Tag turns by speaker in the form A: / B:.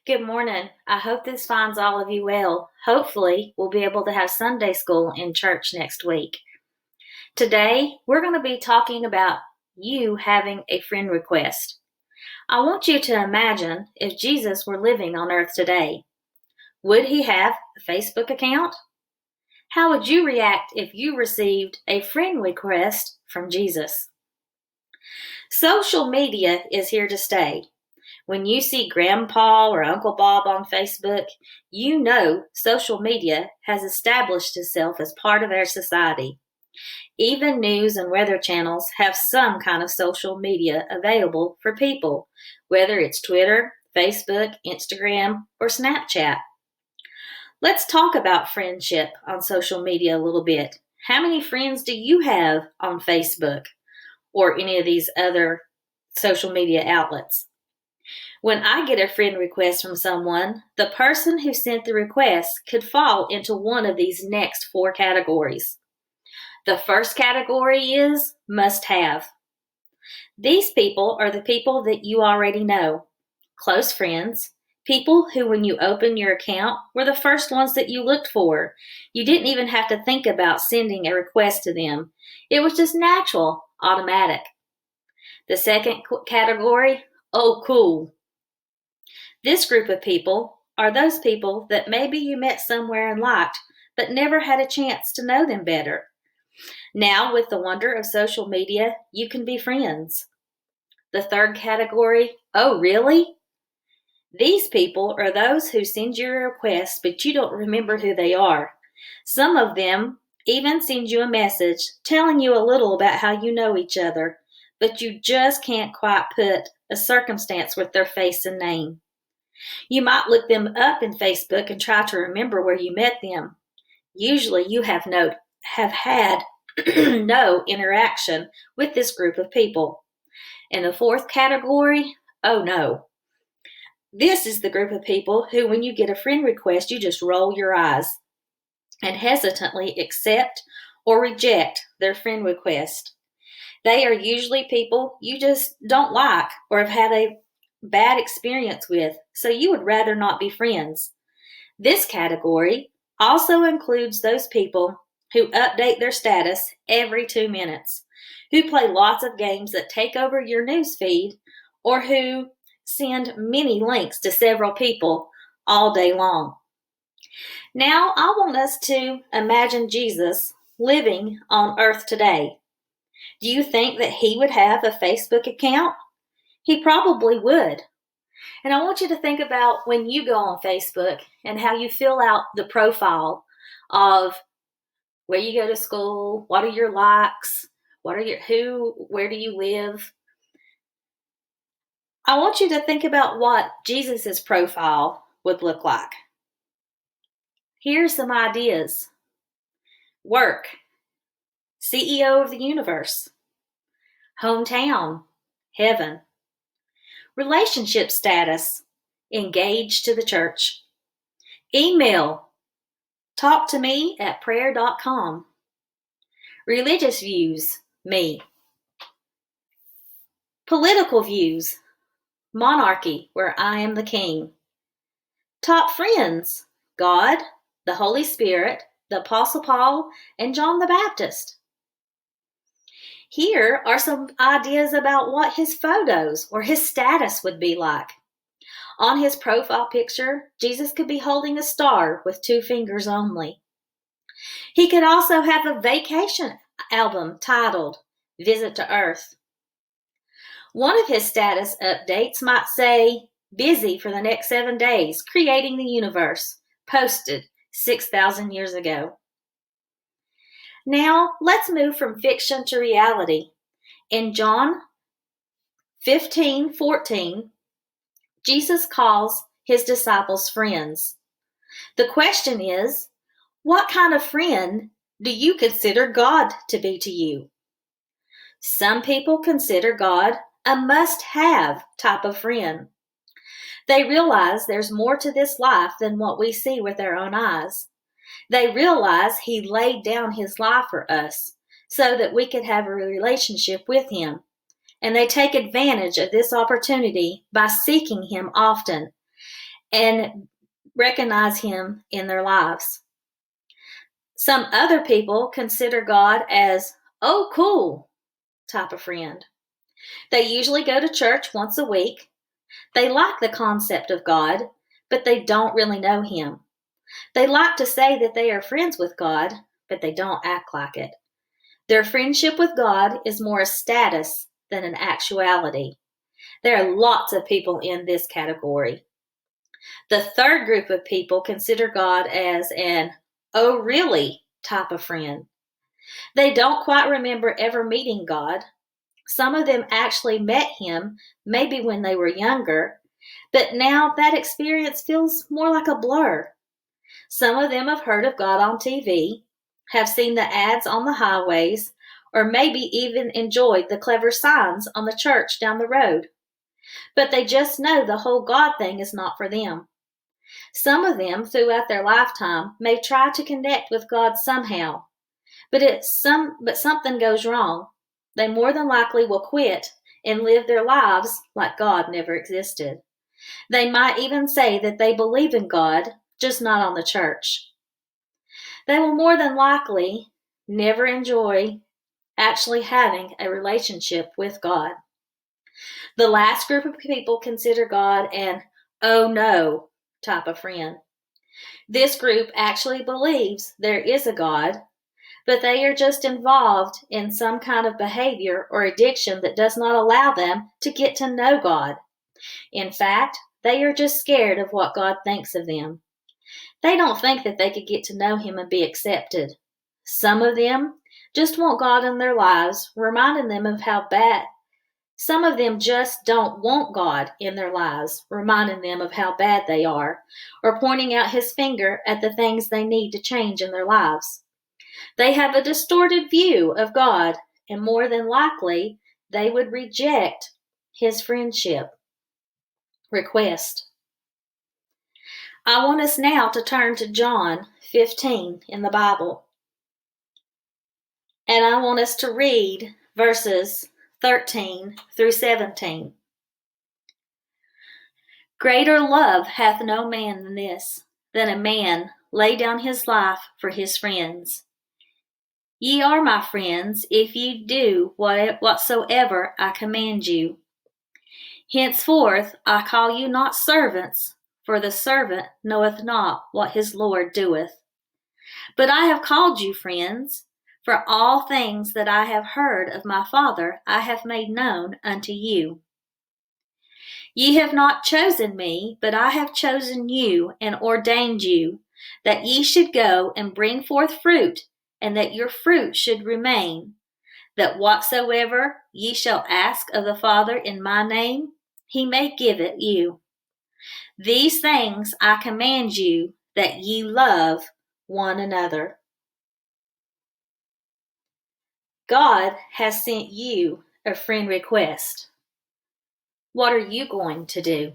A: Good morning. I hope this finds all of you well. Hopefully, we'll be able to have Sunday school in church next week. Today, we're going to be talking about you having a friend request. I want you to imagine if Jesus were living on earth today. Would he have a Facebook account? How would you react if you received a friend request from Jesus? Social media is here to stay. When you see Grandpa or Uncle Bob on Facebook, you know social media has established itself as part of our society. Even news and weather channels have some kind of social media available for people, whether it's Twitter, Facebook, Instagram, or Snapchat. Let's talk about friendship on social media a little bit. How many friends do you have on Facebook or any of these other social media outlets? When I get a friend request from someone, the person who sent the request could fall into one of these next four categories. The first category is must have. These people are the people that you already know, close friends, people who, when you open your account, were the first ones that you looked for. You didn't even have to think about sending a request to them. It was just natural, automatic. The second category, oh, cool. This group of people are those people that maybe you met somewhere and liked, but never had a chance to know them better. Now, with the wonder of social media, you can be friends. The third category, oh, really? These people are those who send you a request, but you don't remember who they are. Some of them even send you a message telling you a little about how you know each other, but you just can't quite put a circumstance with their face and name. You might look them up in Facebook and try to remember where you met them. Usually you have had no interaction with this group of people. And the fourth category, oh no. This is the group of people who, when you get a friend request, you just roll your eyes and hesitantly accept or reject their friend request. They are usually people you just don't like or have had a bad experience with, so you would rather not be friends. This category also includes those people who update their status every 2 minutes, who play lots of games that take over your news feed, or who send many links to several people all day long. Now, I want us to imagine Jesus living on earth today. Do you think that he would have a Facebook account? He probably would. And I want you to think about when you go on Facebook and how you fill out the profile of where you go to school, what are your likes, where do you live? I want you to think about what Jesus's profile would look like. Here's some ideas. Work, CEO of the universe. Hometown, heaven. Relationship status, engaged to the church. Email, talk to me at prayer.com. Religious views, me. Political views, monarchy, where I am the king. Top friends, God, the Holy Spirit, the Apostle Paul, and John the Baptist. Here are some ideas about what his photos or his status would be like. On his profile picture, Jesus could be holding a star with 2 fingers only. He could also have a vacation album titled Visit to Earth. One of his status updates might say, busy for the next 7 days, creating the universe, posted 6,000 years ago. Now, let's move from fiction to reality. In John 15:14, Jesus calls his disciples friends. The question is, what kind of friend do you consider God to be to you? Some people consider God a must-have type of friend. They realize there's more to this life than what we see with our own eyes. They realize he laid down his life for us so that we could have a relationship with him. And they take advantage of this opportunity by seeking him often. and recognize Him in their lives. Some other people consider God as, oh, cool type of friend. They usually go to church once a week. They like the concept of God, but they don't really know Him. They like to say that they are friends with God, but they don't act like it. Their friendship with God is more a status than an actuality. There are lots of people in this category. The third group of people consider God as an, oh, really type of friend. They don't quite remember ever meeting God. Some of them actually met Him maybe when they were younger, but now that experience feels more like a blur. Some of them have heard of God on TV, have seen the ads on the highways, or maybe even enjoyed the clever signs on the church down the road. But they just know the whole God thing is not for them. Some of them, throughout their lifetime, may try to connect with God somehow, but something goes wrong. They more than likely will quit and live their lives like God never existed. They might even say that they believe in God, just not on the church. They will more than likely never enjoy actually having a relationship with God. The last group of people consider God an oh no type of friend. This group actually believes there is a God, but they are just involved in some kind of behavior or addiction that does not allow them to get to know God. In fact, they are just scared of what God thinks of them. They don't think that they could get to know Him and be accepted. Some of them just want God in their lives, reminding them of how bad. Some of them just don't want God in their lives, reminding them of how bad they are, or pointing out His finger at the things they need to change in their lives. They have a distorted view of God, and more than likely, they would reject His friendship request. I want us now to turn to John 15 in the Bible. And I want us to read verses 13 through 17. Greater love hath no man than this, that a man lay down his life for his friends. Ye are my friends, if ye do whatsoever I command you. Henceforth I call you not servants, for the servant knoweth not what his Lord doeth. But I have called you friends, for all things that I have heard of my Father I have made known unto you. Ye have not chosen me, but I have chosen you and ordained you, that ye should go and bring forth fruit, and that your fruit should remain, that whatsoever ye shall ask of the Father in my name, He may give it you. These things I command you, that ye love one another. God has sent you a friend request. What are you going to do?